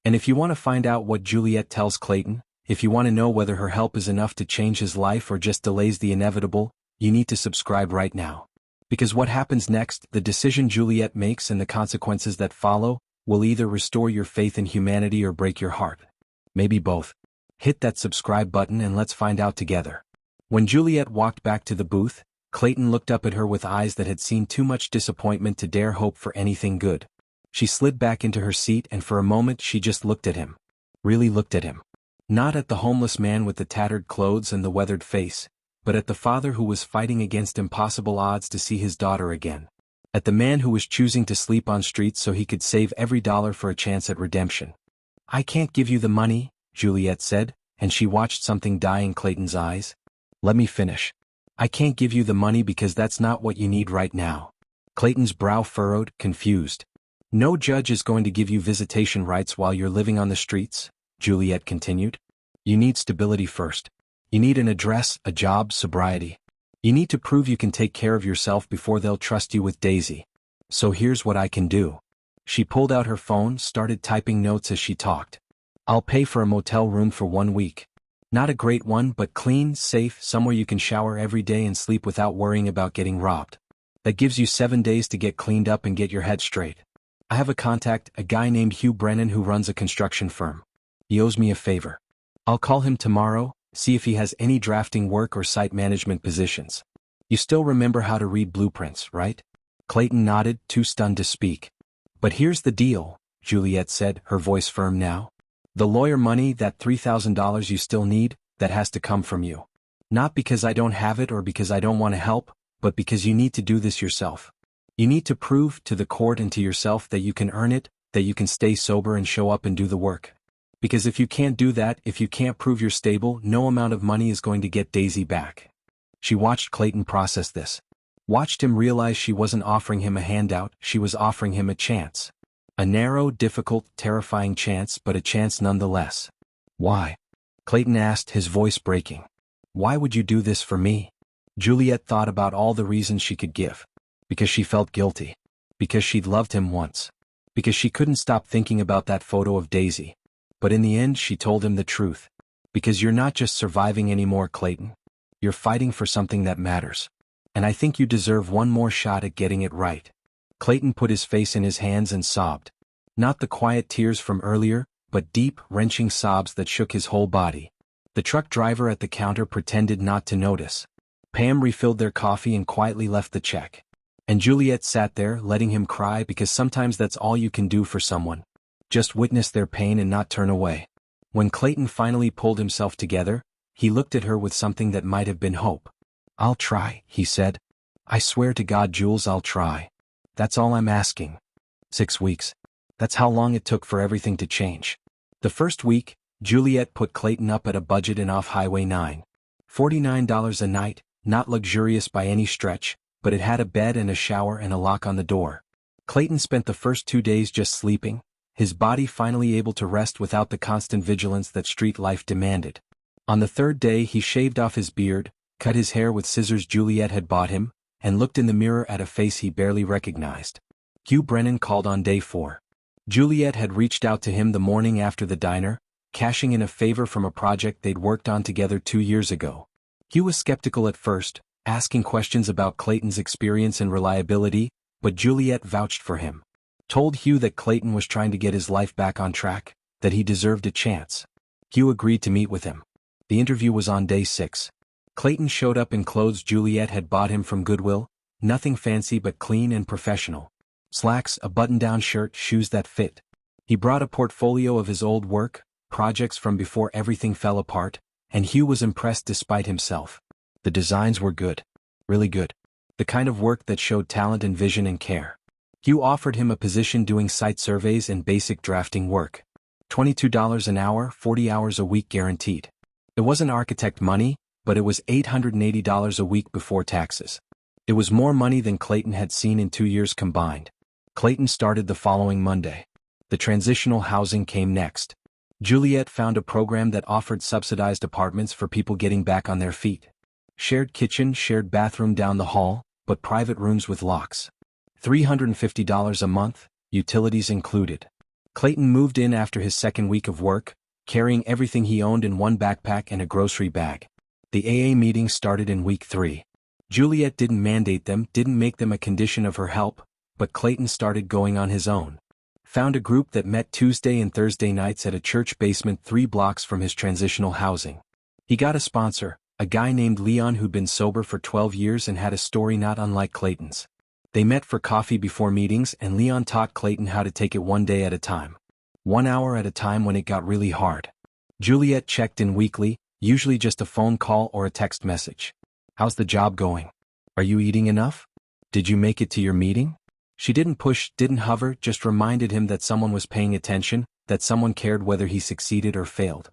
And if you want to find out what Juliet tells Clayton, if you want to know whether her help is enough to change his life or just delays the inevitable, you need to subscribe right now. Because what happens next, the decision Juliet makes and the consequences that follow, will either restore your faith in humanity or break your heart. Maybe both. Hit that subscribe button and let's find out together. When Juliet walked back to the booth, Clayton looked up at her with eyes that had seen too much disappointment to dare hope for anything good. She slid back into her seat and for a moment she just looked at him. Really looked at him. Not at the homeless man with the tattered clothes and the weathered face, but at the father who was fighting against impossible odds to see his daughter again. At the man who was choosing to sleep on streets so he could save every dollar for a chance at redemption. "I can't give you the money," Juliet said, and she watched something die in Clayton's eyes. "Let me finish. I can't give you the money because that's not what you need right now." Clayton's brow furrowed, confused. "No judge is going to give you visitation rights while you're living on the streets," Juliet continued. "You need stability first. You need an address, a job, sobriety. You need to prove you can take care of yourself before they'll trust you with Daisy. So here's what I can do." She pulled out her phone, started typing notes as she talked. I'll pay for a motel room for 1 week. Not a great one, but clean, safe, somewhere you can shower every day and sleep without worrying about getting robbed. That gives you 7 days to get cleaned up and get your head straight. I have a contact, a guy named Hugh Brennan who runs a construction firm. He owes me a favor. I'll call him tomorrow, see if he has any drafting work or site management positions. You still remember how to read blueprints, right? Clayton nodded, too stunned to speak. But here's the deal, Juliet said, her voice firm now. The lawyer money, that $3,000 you still need, that has to come from you. Not because I don't have it or because I don't want to help, but because you need to do this yourself. You need to prove to the court and to yourself that you can earn it, that you can stay sober and show up and do the work. Because if you can't do that, if you can't prove you're stable, no amount of money is going to get Daisy back. She watched Clayton process this. Watched him realize she wasn't offering him a handout, she was offering him a chance. A narrow, difficult, terrifying chance, but a chance nonetheless. Why? Clayton asked, his voice breaking. Why would you do this for me? Juliet thought about all the reasons she could give. Because she felt guilty. Because she'd loved him once. Because she couldn't stop thinking about that photo of Daisy. But in the end she told him the truth. Because you're not just surviving anymore, Clayton. You're fighting for something that matters. And I think you deserve one more shot at getting it right. Clayton put his face in his hands and sobbed. Not the quiet tears from earlier, but deep, wrenching sobs that shook his whole body. The truck driver at the counter pretended not to notice. Pam refilled their coffee and quietly left the check. And Juliet sat there, letting him cry, because sometimes that's all you can do for someone. Just witness their pain and not turn away. When Clayton finally pulled himself together, he looked at her with something that might have been hope. I'll try, he said. I swear to God, Jules, I'll try. That's all I'm asking. 6 weeks. That's how long it took for everything to change. The first week, Juliet put Clayton up at a budget in off Highway 9. $49 a night, not luxurious by any stretch, but it had a bed and a shower and a lock on the door. Clayton spent the first 2 days just sleeping, his body finally able to rest without the constant vigilance that street life demanded. On the third day he shaved off his beard, cut his hair with scissors Juliet had bought him, and looked in the mirror at a face he barely recognized. Hugh Brennan called on day 4. Juliet had reached out to him the morning after the diner, cashing in a favor from a project they'd worked on together 2 years ago. Hugh was skeptical at first, asking questions about Clayton's experience and reliability, but Juliet vouched for him. Told Hugh that Clayton was trying to get his life back on track, that he deserved a chance. Hugh agreed to meet with him. The interview was on day 6. Clayton showed up in clothes Juliet had bought him from Goodwill, nothing fancy but clean and professional. Slacks, a button-down shirt, shoes that fit. He brought a portfolio of his old work, projects from before everything fell apart, and Hugh was impressed despite himself. The designs were good. Really good. The kind of work that showed talent and vision and care. Hugh offered him a position doing site surveys and basic drafting work. $22 an hour, 40 hours a week guaranteed. It wasn't architect money, but it was $880 a week before taxes. It was more money than Clayton had seen in 2 years combined. Clayton started the following Monday. The transitional housing came next. Juliet found a program that offered subsidized apartments for people getting back on their feet. Shared kitchen, shared bathroom down the hall, but private rooms with locks. $350 a month, utilities included. Clayton moved in after his second week of work, carrying everything he owned in one backpack and a grocery bag. The AA meetings started in week 3. Juliet didn't mandate them, didn't make them a condition of her help, but Clayton started going on his own. Found a group that met Tuesday and Thursday nights at a church basement 3 blocks from his transitional housing. He got a sponsor, a guy named Leon who'd been sober for 12 years and had a story not unlike Clayton's. They met for coffee before meetings, and Leon taught Clayton how to take it 1 day at a time. 1 hour at a time when it got really hard. Juliet checked in weekly, usually just a phone call or a text message. How's the job going? Are you eating enough? Did you make it to your meeting? She didn't push, didn't hover, just reminded him that someone was paying attention, that someone cared whether he succeeded or failed.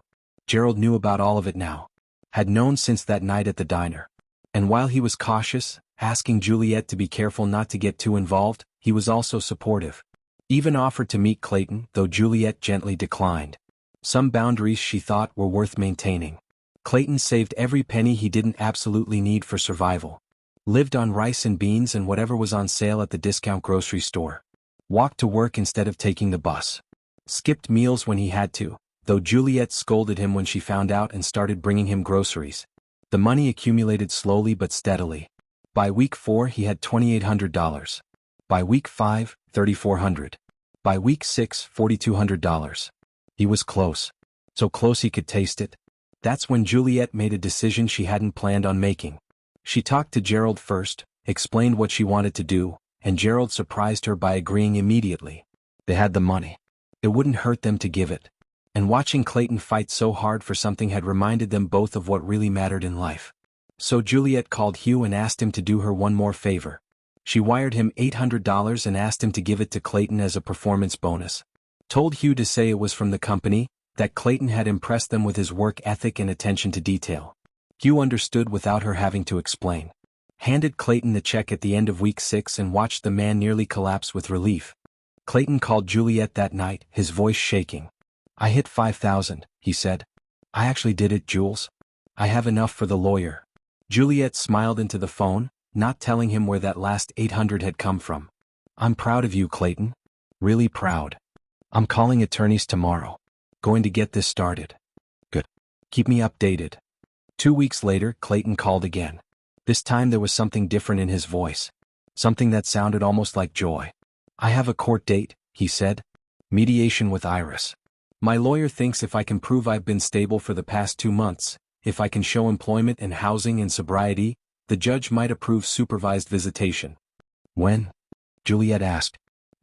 Gerald knew about all of it now. Had known since that night at the diner. And while he was cautious, asking Juliet to be careful not to get too involved, he was also supportive. Even offered to meet Clayton, though Juliet gently declined. Some boundaries she thought were worth maintaining. Clayton saved every penny he didn't absolutely need for survival. Lived on rice and beans and whatever was on sale at the discount grocery store. Walked to work instead of taking the bus. Skipped meals when he had to, though Juliet scolded him when she found out and started bringing him groceries. The money accumulated slowly but steadily. By week 4 he had $2,800. By week 5, $3,400. By week 6, $4,200. He was close. So close he could taste it. That's when Juliet made a decision she hadn't planned on making. She talked to Gerald first, explained what she wanted to do, and Gerald surprised her by agreeing immediately. They had the money. It wouldn't hurt them to give it. And watching Clayton fight so hard for something had reminded them both of what really mattered in life. So Juliet called Hugh and asked him to do her one more favor. She wired him $800 and asked him to give it to Clayton as a performance bonus. Told Hugh to say it was from the company, that Clayton had impressed them with his work ethic and attention to detail. Hugh understood without her having to explain. Handed Clayton the check at the end of week 6 and watched the man nearly collapse with relief. Clayton called Juliet that night, his voice shaking. "I hit 5,000, he said. "I actually did it, Jules. I have enough for the lawyer." Juliet smiled into the phone, not telling him where that last 800 had come from. "I'm proud of you, Clayton. Really proud. I'm calling attorneys tomorrow. Going to get this started." "Good. Keep me updated." 2 weeks later, Clayton called again. This time there was something different in his voice. Something that sounded almost like joy. "I have a court date," he said. "Mediation with Iris. My lawyer thinks if I can prove I've been stable for the past 2 months, if I can show employment and housing and sobriety, the judge might approve supervised visitation." "When?" Juliet asked.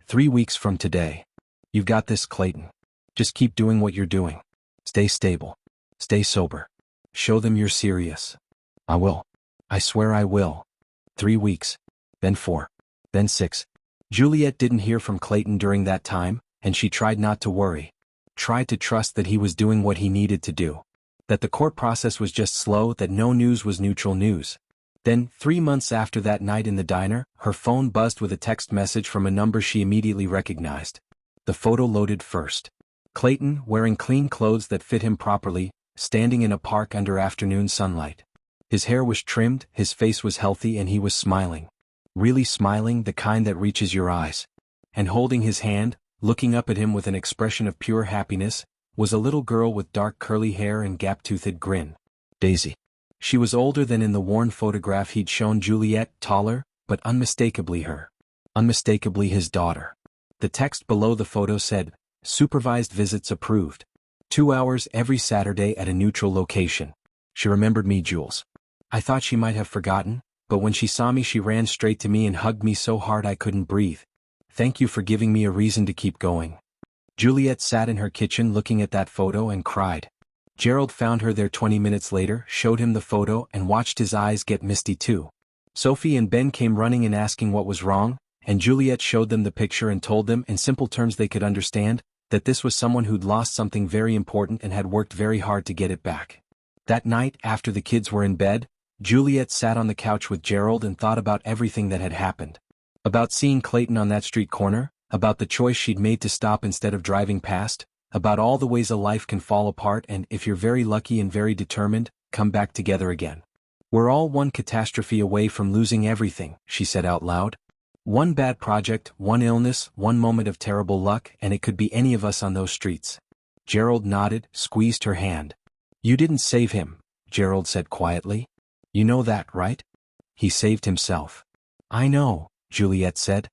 3 weeks from today. You've got this, Clayton. Just keep doing what you're doing. Stay stable. Stay sober. Show them you're serious." "I will. I swear I will." 3 weeks. Then 4. Then 6. Juliet didn't hear from Clayton during that time, and she tried not to worry. Tried to trust that he was doing what he needed to do. That the court process was just slow, that no news was neutral news. Then, 3 months after that night in the diner, her phone buzzed with a text message from a number she immediately recognized. The photo loaded first. Clayton, wearing clean clothes that fit him properly, standing in a park under afternoon sunlight. His hair was trimmed, his face was healthy, and he was smiling. Really smiling, the kind that reaches your eyes. And holding his hand, looking up at him with an expression of pure happiness, was a little girl with dark curly hair and gap-toothed grin. Daisy. She was older than in the worn photograph he'd shown Juliet, taller, but unmistakably her. Unmistakably his daughter. The text below the photo said, "Supervised visits approved. 2 hours every Saturday at a neutral location." She remembered me, Jules. I thought she might have forgotten, but when she saw me she ran straight to me and hugged me so hard I couldn't breathe. "Thank you for giving me a reason to keep going." Juliet sat in her kitchen looking at that photo and cried. Gerald found her there 20 minutes later, showed him the photo, and watched his eyes get misty too. Sophie and Ben came running and asking what was wrong, and Juliet showed them the picture and told them in simple terms they could understand, that this was someone who'd lost something very important and had worked very hard to get it back. That night, after the kids were in bed, Juliet sat on the couch with Gerald and thought about everything that had happened. About seeing Clayton on that street corner, about the choice she'd made to stop instead of driving past, about all the ways a life can fall apart and, if you're very lucky and very determined, come back together again. "We're all one catastrophe away from losing everything," she said out loud. "One bad project, one illness, one moment of terrible luck, and it could be any of us on those streets." Gerald nodded, squeezed her hand. "You didn't save him," Gerald said quietly. "You know that, right?" "He saved himself." "I know," Juliet said.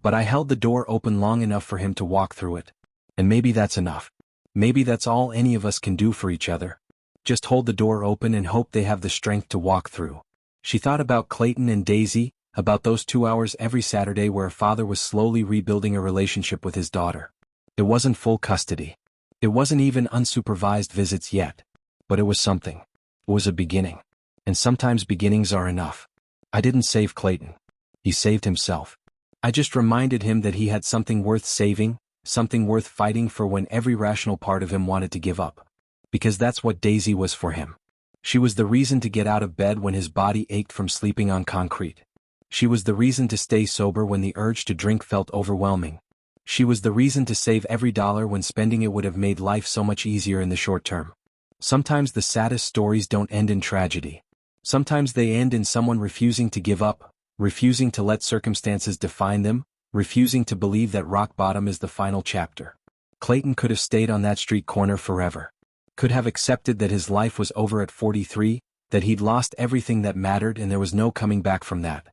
"But I held the door open long enough for him to walk through it. And maybe that's enough. Maybe that's all any of us can do for each other. Just hold the door open and hope they have the strength to walk through." She thought about Clayton and Daisy, about those 2 hours every Saturday where a father was slowly rebuilding a relationship with his daughter. It wasn't full custody. It wasn't even unsupervised visits yet. But it was something. It was a beginning. And sometimes beginnings are enough. "I didn't save Clayton. He saved himself. I just reminded him that he had something worth saving, something worth fighting for when every rational part of him wanted to give up. Because that's what Daisy was for him. She was the reason to get out of bed when his body ached from sleeping on concrete. She was the reason to stay sober when the urge to drink felt overwhelming. She was the reason to save every dollar when spending it would have made life so much easier in the short term. Sometimes the saddest stories don't end in tragedy. Sometimes they end in someone refusing to give up, refusing to let circumstances define them, refusing to believe that rock bottom is the final chapter. Clayton could have stayed on that street corner forever. Could have accepted that his life was over at 43, that he'd lost everything that mattered and there was no coming back from that.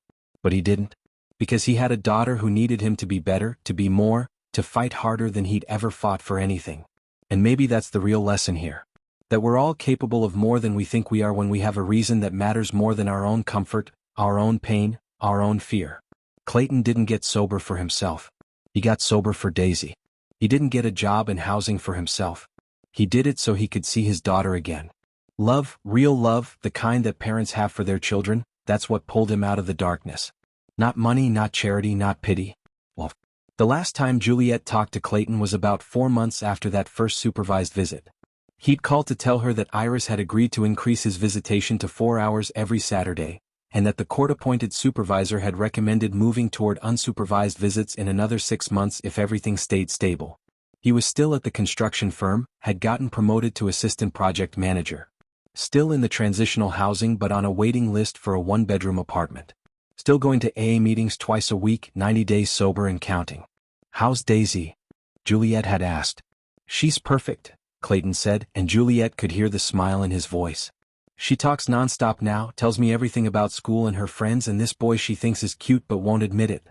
But he didn't. Because he had a daughter who needed him to be better, to be more, to fight harder than he'd ever fought for anything. And maybe that's the real lesson here. That we're all capable of more than we think we are when we have a reason that matters more than our own comfort, our own pain, our own fear. Clayton didn't get sober for himself. He got sober for Daisy. He didn't get a job and housing for himself. He did it so he could see his daughter again. Love, real love, the kind that parents have for their children, that's what pulled him out of the darkness. Not money, not charity, not pity. Well, the last time Juliet talked to Clayton was about 4 months after that first supervised visit. He'd called to tell her that Iris had agreed to increase his visitation to 4 hours every Saturday, and that the court-appointed supervisor had recommended moving toward unsupervised visits in another 6 months if everything stayed stable. He was still at the construction firm, had gotten promoted to assistant project manager. Still in the transitional housing but on a waiting list for a 1-bedroom apartment. Still going to AA meetings twice a week, 90 days sober and counting. "How's Daisy?" Juliet had asked. "She's perfect," Clayton said, and Juliet could hear the smile in his voice. "She talks nonstop now, tells me everything about school and her friends and this boy she thinks is cute but won't admit it.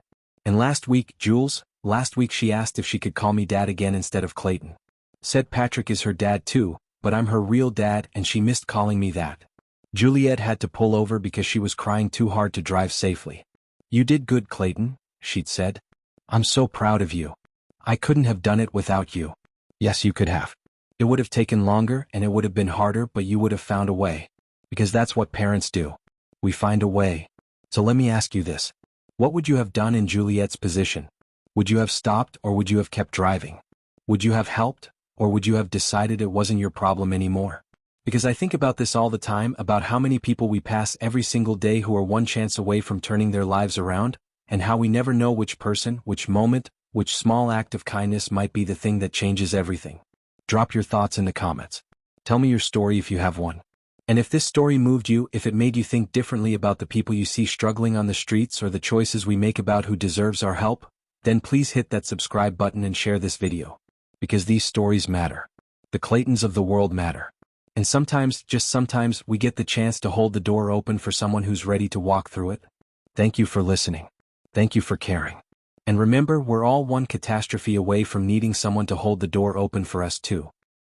And last week she asked if she could call me dad again instead of Clayton. Said Patrick is her dad too, but I'm her real dad and she missed calling me that." Juliet had to pull over because she was crying too hard to drive safely. "You did good, Clayton," she'd said. "I'm so proud of you. I couldn't have done it without you." Yes, you could have. It would have taken longer and it would have been harder, but you would have found a way. Because that's what parents do. We find a way. So let me ask you this. What would you have done in Juliet's position? Would you have stopped or would you have kept driving? Would you have helped or would you have decided it wasn't your problem anymore? Because I think about this all the time, about how many people we pass every single day who are one chance away from turning their lives around, and how we never know which person, which moment, which small act of kindness might be the thing that changes everything. Drop your thoughts in the comments. Tell me your story if you have one. And if this story moved you, if it made you think differently about the people you see struggling on the streets or the choices we make about who deserves our help, then please hit that subscribe button and share this video. Because these stories matter. The Claytons of the world matter. And sometimes, just sometimes, we get the chance to hold the door open for someone who's ready to walk through it. Thank you for listening. Thank you for caring. And remember, we're all one catastrophe away from needing someone to hold the door open for us too.